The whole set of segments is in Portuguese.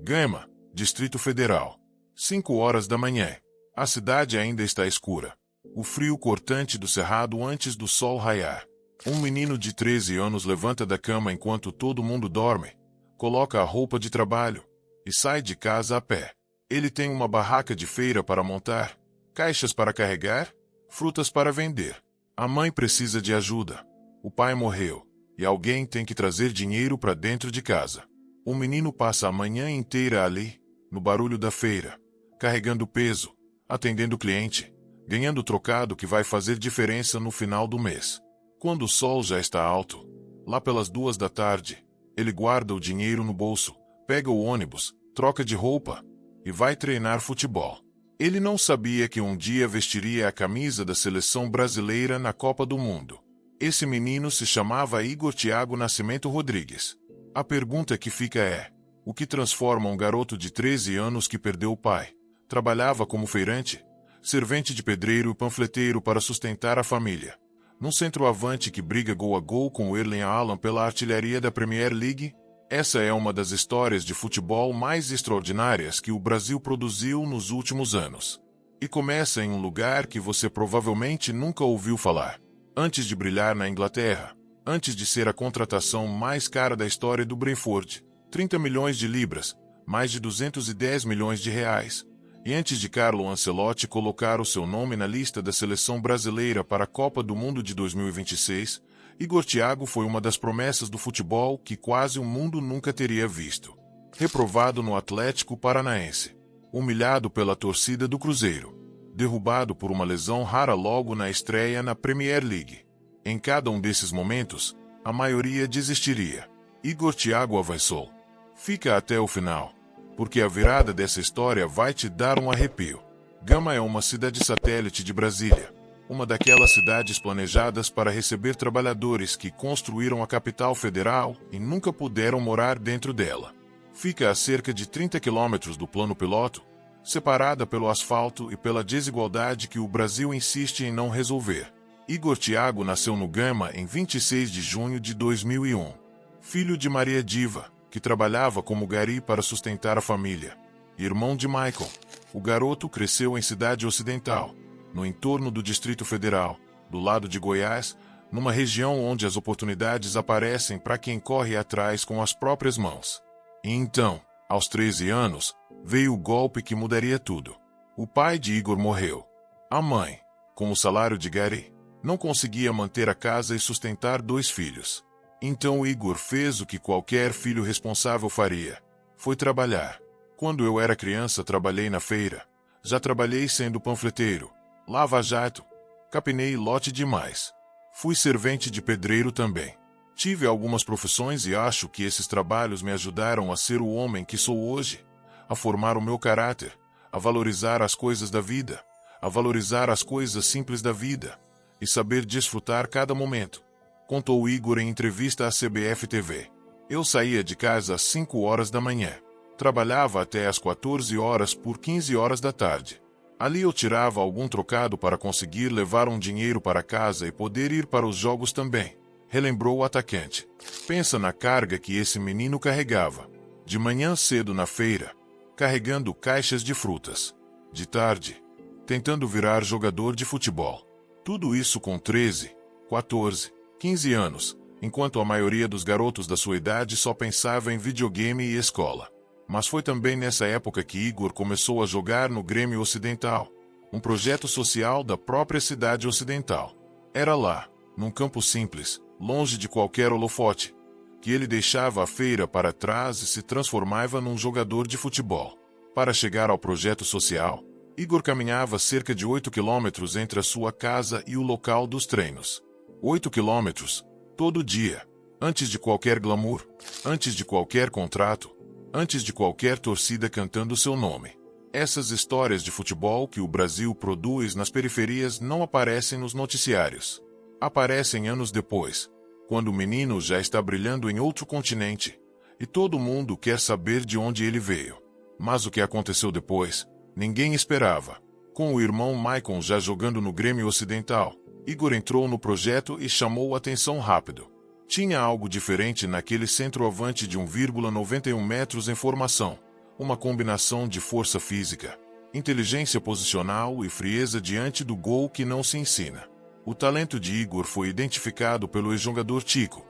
Gama, Distrito Federal. 5 horas da manhã. A cidade ainda está escura. O frio cortante do cerrado antes do sol raiar. Um menino de 13 anos levanta da cama enquanto todo mundo dorme, coloca a roupa de trabalho e sai de casa a pé. Ele tem uma barraca de feira para montar, caixas para carregar, frutas para vender. A mãe precisa de ajuda. O pai morreu, e alguém tem que trazer dinheiro para dentro de casa. O menino passa a manhã inteira ali, no barulho da feira, carregando peso, atendendo cliente, ganhando trocado que vai fazer diferença no final do mês. Quando o sol já está alto, lá pelas 2 da tarde, ele guarda o dinheiro no bolso, pega o ônibus, troca de roupa e vai treinar futebol. Ele não sabia que um dia vestiria a camisa da seleção brasileira na Copa do Mundo. Esse menino se chamava Igor Thiago Nascimento Rodrigues. A pergunta que fica é: o que transforma um garoto de 13 anos que perdeu o pai, trabalhava como feirante, servente de pedreiro e panfleteiro para sustentar a família, num centroavante que briga gol a gol com o Erling Haaland pela artilharia da Premier League? Essa é uma das histórias de futebol mais extraordinárias que o Brasil produziu nos últimos anos. E começa em um lugar que você provavelmente nunca ouviu falar. Antes de brilhar na Inglaterra, antes de ser a contratação mais cara da história do Brentford, 30 milhões de libras, mais de 210 milhões de reais, e antes de Carlo Ancelotti colocar o seu nome na lista da seleção brasileira para a Copa do Mundo de 2026, Igor Thiago foi uma das promessas do futebol que quase o mundo nunca teria visto. Reprovado no Atlético Paranaense, humilhado pela torcida do Cruzeiro, derrubado por uma lesão rara logo na estreia na Premier League. Em cada um desses momentos, a maioria desistiria. Igor Thiago avançou. Fica até o final, porque a virada dessa história vai te dar um arrepio. Gama é uma cidade satélite de Brasília, uma daquelas cidades planejadas para receber trabalhadores que construíram a capital federal e nunca puderam morar dentro dela. Fica a cerca de 30 quilômetros do plano piloto, separada pelo asfalto e pela desigualdade que o Brasil insiste em não resolver. Igor Thiago nasceu no Gama em 26 de junho de 2001. Filho de Maria Diva, que trabalhava como gari para sustentar a família. Irmão de Michael, o garoto cresceu em Cidade Ocidental, no entorno do Distrito Federal, do lado de Goiás, numa região onde as oportunidades aparecem para quem corre atrás com as próprias mãos. E então, aos 13 anos, veio o golpe que mudaria tudo. O pai de Igor morreu. A mãe, com o salário de gari, não conseguia manter a casa e sustentar 2 filhos. Então Igor fez o que qualquer filho responsável faria. Foi trabalhar. Quando eu era criança, trabalhei na feira. Já trabalhei sendo panfleteiro, lava-jato, capinei lote demais. Fui servente de pedreiro também. Tive algumas profissões e acho que esses trabalhos me ajudaram a ser o homem que sou hoje, a formar o meu caráter, a valorizar as coisas da vida, a valorizar as coisas simples da vida e saber desfrutar cada momento, contou Igor em entrevista à CBF TV. Eu saía de casa às 5 horas da manhã. Trabalhava até às 14 horas por 15 horas da tarde. Ali eu tirava algum trocado para conseguir levar um dinheiro para casa e poder ir para os jogos também, relembrou o atacante. Pensa na carga que esse menino carregava. De manhã cedo na feira, carregando caixas de frutas. De tarde, tentando virar jogador de futebol. Tudo isso com 13, 14, 15 anos, enquanto a maioria dos garotos da sua idade só pensava em videogame e escola. Mas foi também nessa época que Igor começou a jogar no Grêmio Ocidental, um projeto social da própria cidade ocidental. Era lá, num campo simples, longe de qualquer holofote, que ele deixava a feira para trás e se transformava num jogador de futebol. Para chegar ao projeto social, Igor caminhava cerca de 8 quilômetros entre a sua casa e o local dos treinos. 8 quilômetros, todo dia, antes de qualquer glamour, antes de qualquer contrato, antes de qualquer torcida cantando seu nome. Essas histórias de futebol que o Brasil produz nas periferias não aparecem nos noticiários. Aparecem anos depois, quando o menino já está brilhando em outro continente, e todo mundo quer saber de onde ele veio. Mas o que aconteceu depois, ninguém esperava. Com o irmão Michael já jogando no Grêmio Ocidental, Igor entrou no projeto e chamou a atenção rápido. Tinha algo diferente naquele centroavante de 1,91 metros em formação, Uma combinação de força física, inteligência posicional e frieza diante do gol que não se ensina. O talento de Igor foi identificado pelo ex-jogador Tico,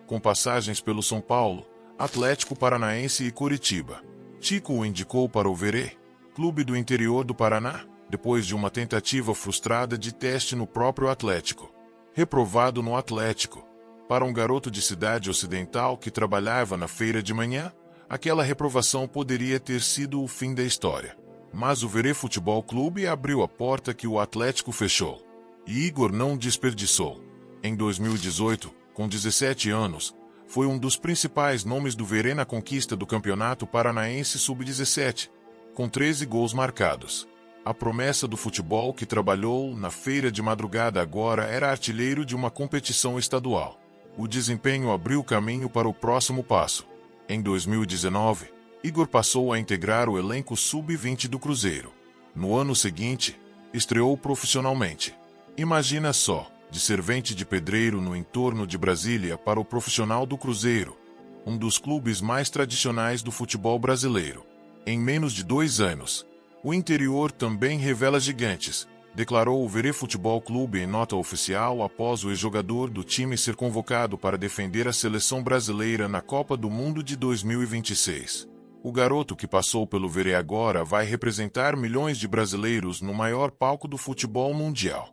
com passagens pelo São Paulo, Atlético Paranaense e Coritiba. Tico o indicou para o Verê, clube do interior do Paraná, depois de uma tentativa frustrada de teste no próprio Atlético. Reprovado no Atlético. Para um garoto de cidade ocidental que trabalhava na feira de manhã, aquela reprovação poderia ter sido o fim da história. Mas o Verê Futebol Clube abriu a porta que o Atlético fechou. E Igor não desperdiçou. Em 2018, com 17 anos, foi um dos principais nomes do Verê na conquista do Campeonato Paranaense Sub-17, com 13 gols marcados. A promessa do futebol que trabalhou na feira de madrugada agora era artilheiro de uma competição estadual. O desempenho abriu caminho para o próximo passo. Em 2019, Igor passou a integrar o elenco sub-20 do Cruzeiro. No ano seguinte, estreou profissionalmente. Imagina só, de servente de pedreiro no entorno de Brasília para o profissional do Cruzeiro, um dos clubes mais tradicionais do futebol brasileiro. Em menos de 2 anos, o interior também revela gigantes, declarou o Verê Futebol Clube em nota oficial após o ex-jogador do time ser convocado para defender a seleção brasileira na Copa do Mundo de 2026. O garoto que passou pelo Verê agora vai representar milhões de brasileiros no maior palco do futebol mundial.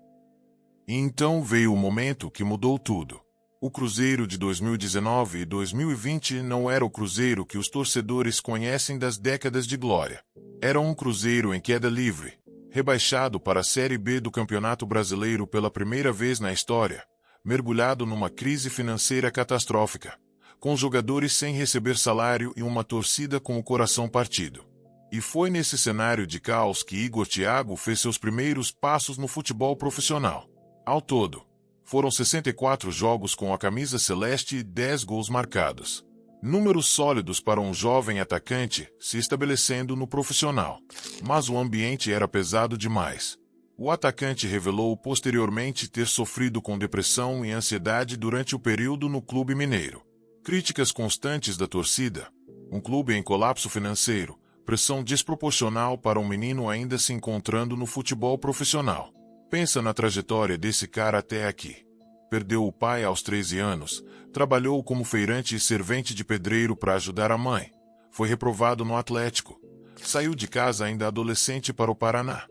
E então veio o momento que mudou tudo. O Cruzeiro de 2019 e 2020 não era o Cruzeiro que os torcedores conhecem das décadas de glória. Era um Cruzeiro em queda livre, rebaixado para a Série B do Campeonato Brasileiro pela primeira vez na história, mergulhado numa crise financeira catastrófica, com jogadores sem receber salário e uma torcida com o coração partido. E foi nesse cenário de caos que Igor Thiago fez seus primeiros passos no futebol profissional. Ao todo, foram 64 jogos com a camisa celeste e 10 gols marcados. Números sólidos para um jovem atacante se estabelecendo no profissional. Mas o ambiente era pesado demais. O atacante revelou posteriormente ter sofrido com depressão e ansiedade durante o período no clube mineiro. Críticas constantes da torcida, um clube em colapso financeiro, pressão desproporcional para um menino ainda se encontrando no futebol profissional. Pensa na trajetória desse cara até aqui. Perdeu o pai aos 13 anos, trabalhou como feirante e servente de pedreiro para ajudar a mãe. Foi reprovado no Atlético. Saiu de casa ainda adolescente para o Paraná.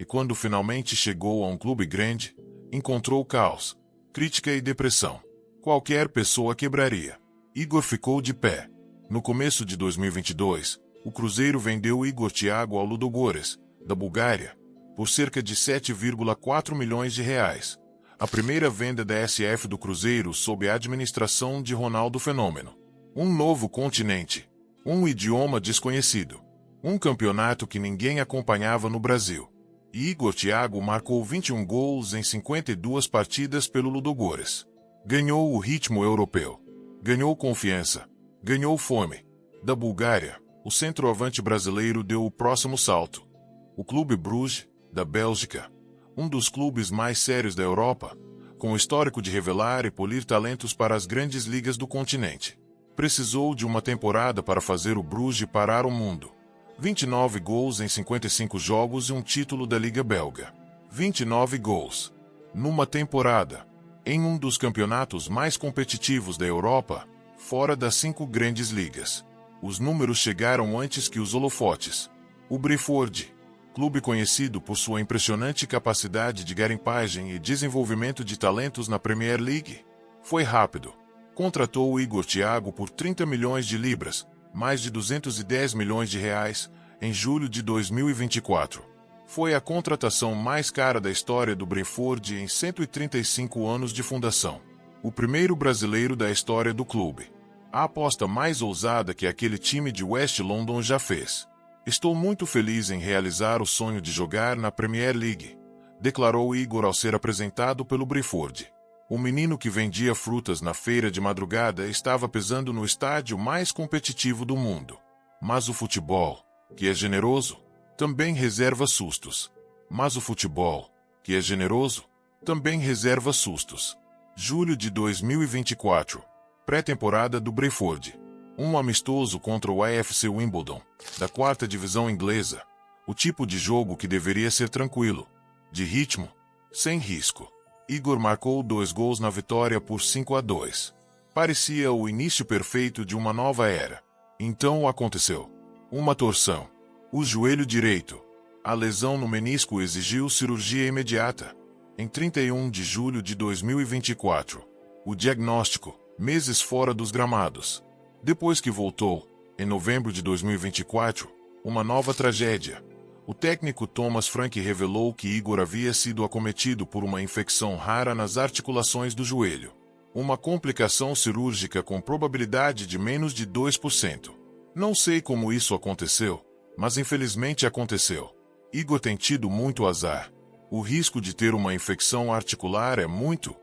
E quando finalmente chegou a um clube grande, encontrou caos, crítica e depressão. Qualquer pessoa quebraria. Igor ficou de pé. No começo de 2022, o Cruzeiro vendeu Igor Thiago ao Ludogorets, da Bulgária, por cerca de 7,4 milhões de reais. A primeira venda da SF do Cruzeiro sob a administração de Ronaldo Fenômeno. Um novo continente. Um idioma desconhecido. Um campeonato que ninguém acompanhava no Brasil. E Igor Thiago marcou 21 gols em 52 partidas pelo Ludogorets. Ganhou o ritmo europeu. Ganhou confiança. Ganhou fome. Da Bulgária, o centroavante brasileiro deu o próximo salto. O Clube Bruges, da Bélgica, um dos clubes mais sérios da Europa, com o histórico de revelar e polir talentos para as grandes ligas do continente. Precisou de uma temporada para fazer o Bruges parar o mundo. 29 gols em 55 jogos e um título da Liga Belga. 29 gols. Numa temporada. Em um dos campeonatos mais competitivos da Europa, fora das 5 grandes ligas. Os números chegaram antes que os holofotes. O Brentford, clube conhecido por sua impressionante capacidade de garimpagem e desenvolvimento de talentos na Premier League, foi rápido. Contratou o Igor Thiago por 30 milhões de libras, mais de 210 milhões de reais, em julho de 2024. Foi a contratação mais cara da história do Brentford em 135 anos de fundação. O primeiro brasileiro da história do clube. A aposta mais ousada que aquele time de West London já fez. Estou muito feliz em realizar o sonho de jogar na Premier League, declarou Igor ao ser apresentado pelo Brentford. O menino que vendia frutas na feira de madrugada estava pesando no estádio mais competitivo do mundo. Mas o futebol, que é generoso, também reserva sustos. Mas o futebol, que é generoso, também reserva sustos. Julho de 2024. Pré-temporada do Brentford. Um amistoso contra o AFC Wimbledon, da 4ª divisão inglesa. O tipo de jogo que deveria ser tranquilo, de ritmo, sem risco. Igor marcou 2 gols na vitória por 5-2. Parecia o início perfeito de uma nova era. Então aconteceu. Uma torção. O joelho direito. A lesão no menisco exigiu cirurgia imediata. Em 31 de julho de 2024. O diagnóstico, meses fora dos gramados. Depois que voltou, em novembro de 2024, uma nova tragédia. O técnico Thomas Frank revelou que Igor havia sido acometido por uma infecção rara nas articulações do joelho. Uma complicação cirúrgica com probabilidade de menos de 2%. Não sei como isso aconteceu, mas infelizmente aconteceu. Igor tem tido muito azar. O risco de ter uma infecção articular é muito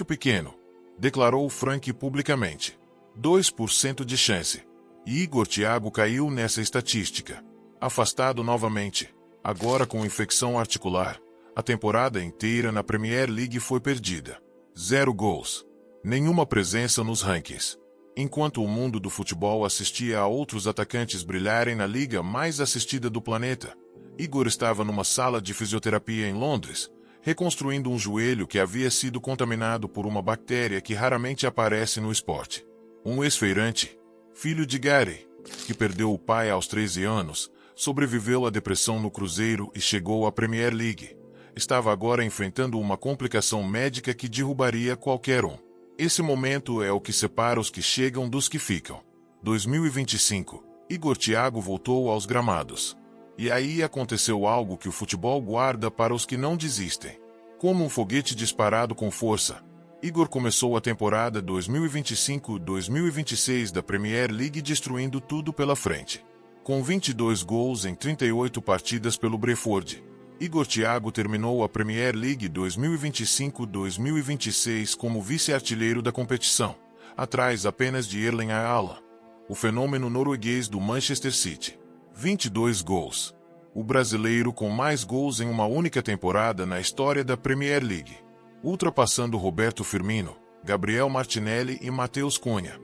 pequeno, declarou Frank publicamente. 2% de chance. E Igor Thiago caiu nessa estatística. Afastado novamente, agora com infecção articular, a temporada inteira na Premier League foi perdida. 0 gols. Nenhuma presença nos rankings. Enquanto o mundo do futebol assistia a outros atacantes brilharem na liga mais assistida do planeta, Igor estava numa sala de fisioterapia em Londres, reconstruindo um joelho que havia sido contaminado por uma bactéria que raramente aparece no esporte. Um ex-feirante, filho de Gary, que perdeu o pai aos 13 anos, sobreviveu à depressão no Cruzeiro e chegou à Premier League. Estava agora enfrentando uma complicação médica que derrubaria qualquer um. Esse momento é o que separa os que chegam dos que ficam. 2025. Igor Thiago voltou aos gramados. E aí aconteceu algo que o futebol guarda para os que não desistem. Como um foguete disparado com força, Igor começou a temporada 2025-2026 da Premier League destruindo tudo pela frente. Com 22 gols em 38 partidas pelo Brentford, Igor Thiago terminou a Premier League 2025-2026 como vice-artilheiro da competição, atrás apenas de Erling Haaland, o fenômeno norueguês do Manchester City. 22 gols. O brasileiro com mais gols em uma única temporada na história da Premier League, ultrapassando Roberto Firmino, Gabriel Martinelli e Matheus Cunha,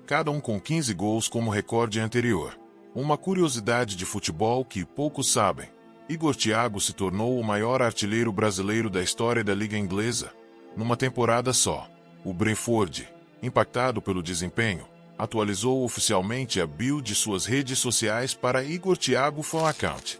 cada um com 15 gols como recorde anterior. Uma curiosidade de futebol que poucos sabem: Igor Thiago se tornou o maior artilheiro brasileiro da história da Liga Inglesa, numa temporada só. O Brentford, impactado pelo desempenho, atualizou oficialmente a bio de suas redes sociais para Igor Thiago Fan Account.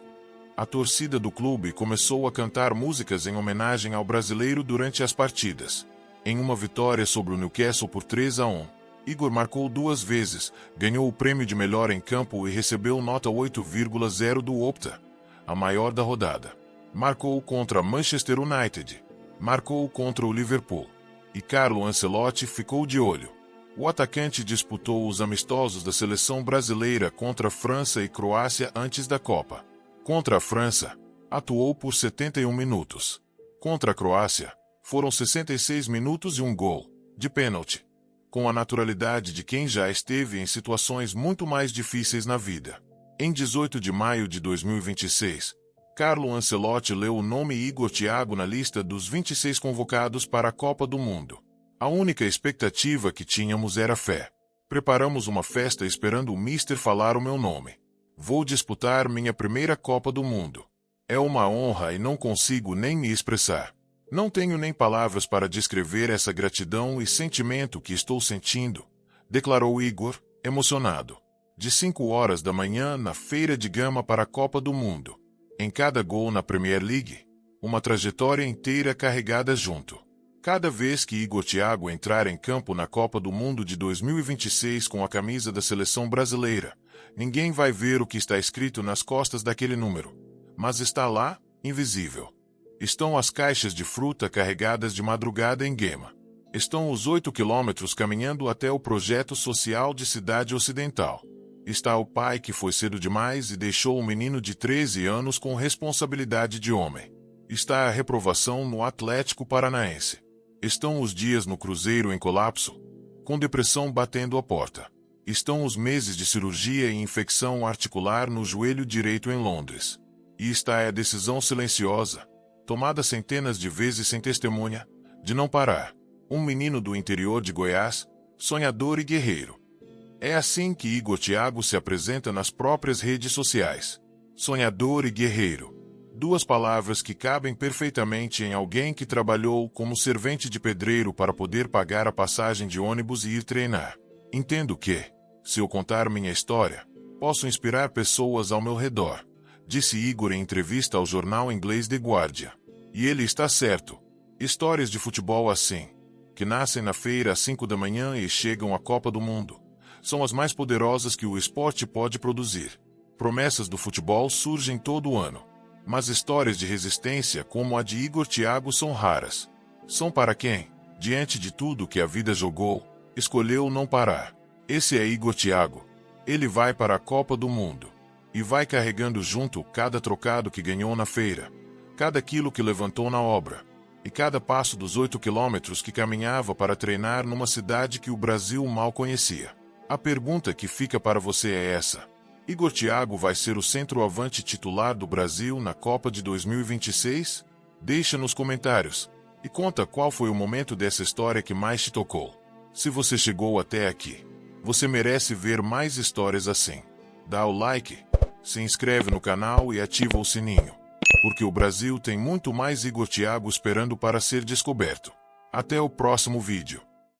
A torcida do clube começou a cantar músicas em homenagem ao brasileiro durante as partidas. Em uma vitória sobre o Newcastle por 3-1, Igor marcou 2 vezes, ganhou o prêmio de melhor em campo e recebeu nota 8,0 do Opta, a maior da rodada. Marcou contra Manchester United, marcou contra o Liverpool, e Carlo Ancelotti ficou de olho. O atacante disputou os amistosos da seleção brasileira contra França e Croácia antes da Copa. Contra a França, atuou por 71 minutos. Contra a Croácia, foram 66 minutos e 1 gol, de pênalti. Com a naturalidade de quem já esteve em situações muito mais difíceis na vida. Em 18 de maio de 2026, Carlo Ancelotti leu o nome Igor Thiago na lista dos 26 convocados para a Copa do Mundo. A única expectativa que tínhamos era fé. Preparamos uma festa esperando o Mister falar o meu nome. Vou disputar minha primeira Copa do Mundo. É uma honra e não consigo nem me expressar. Não tenho nem palavras para descrever essa gratidão e sentimento que estou sentindo, declarou Igor, emocionado. De 5 horas da manhã na Feira de Gama para a Copa do Mundo. Em cada gol na Premier League, uma trajetória inteira carregada junto. Cada vez que Igor Thiago entrar em campo na Copa do Mundo de 2026 com a camisa da seleção brasileira, ninguém vai ver o que está escrito nas costas daquele número. Mas está lá, invisível. Estão as caixas de fruta carregadas de madrugada em Gema. Estão os 8 quilômetros caminhando até o projeto social de Cidade Ocidental. Está o pai que foi cedo demais e deixou o menino de 13 anos com responsabilidade de homem. Está a reprovação no Atlético Paranaense. Estão os dias no Cruzeiro em colapso, com depressão batendo a porta. Estão os meses de cirurgia e infecção articular no joelho direito em Londres. E está a decisão silenciosa, tomada centenas de vezes sem testemunha, de não parar. Um menino do interior de Goiás, sonhador e guerreiro. É assim que Igor Thiago se apresenta nas próprias redes sociais. Sonhador e guerreiro. Duas palavras que cabem perfeitamente em alguém que trabalhou como servente de pedreiro para poder pagar a passagem de ônibus e ir treinar. Entendo que, se eu contar minha história, posso inspirar pessoas ao meu redor, disse Igor em entrevista ao jornal inglês The Guardian. E ele está certo. Histórias de futebol assim, que nascem na feira às 5 da manhã e chegam à Copa do Mundo, são as mais poderosas que o esporte pode produzir. Promessas do futebol surgem todo ano, mas histórias de resistência como a de Igor Thiago são raras. São para quem, diante de tudo que a vida jogou, escolheu não parar. Esse é Igor Thiago. Ele vai para a Copa do Mundo. E vai carregando junto cada trocado que ganhou na feira, cada quilo que levantou na obra, e cada passo dos 8 quilômetros que caminhava para treinar numa cidade que o Brasil mal conhecia. A pergunta que fica para você é essa: Igor Thiago vai ser o centroavante titular do Brasil na Copa de 2026? Deixa nos comentários e conta qual foi o momento dessa história que mais te tocou. Se você chegou até aqui, você merece ver mais histórias assim. Dá o like, se inscreve no canal e ativa o sininho, porque o Brasil tem muito mais Igor Thiago esperando para ser descoberto. Até o próximo vídeo.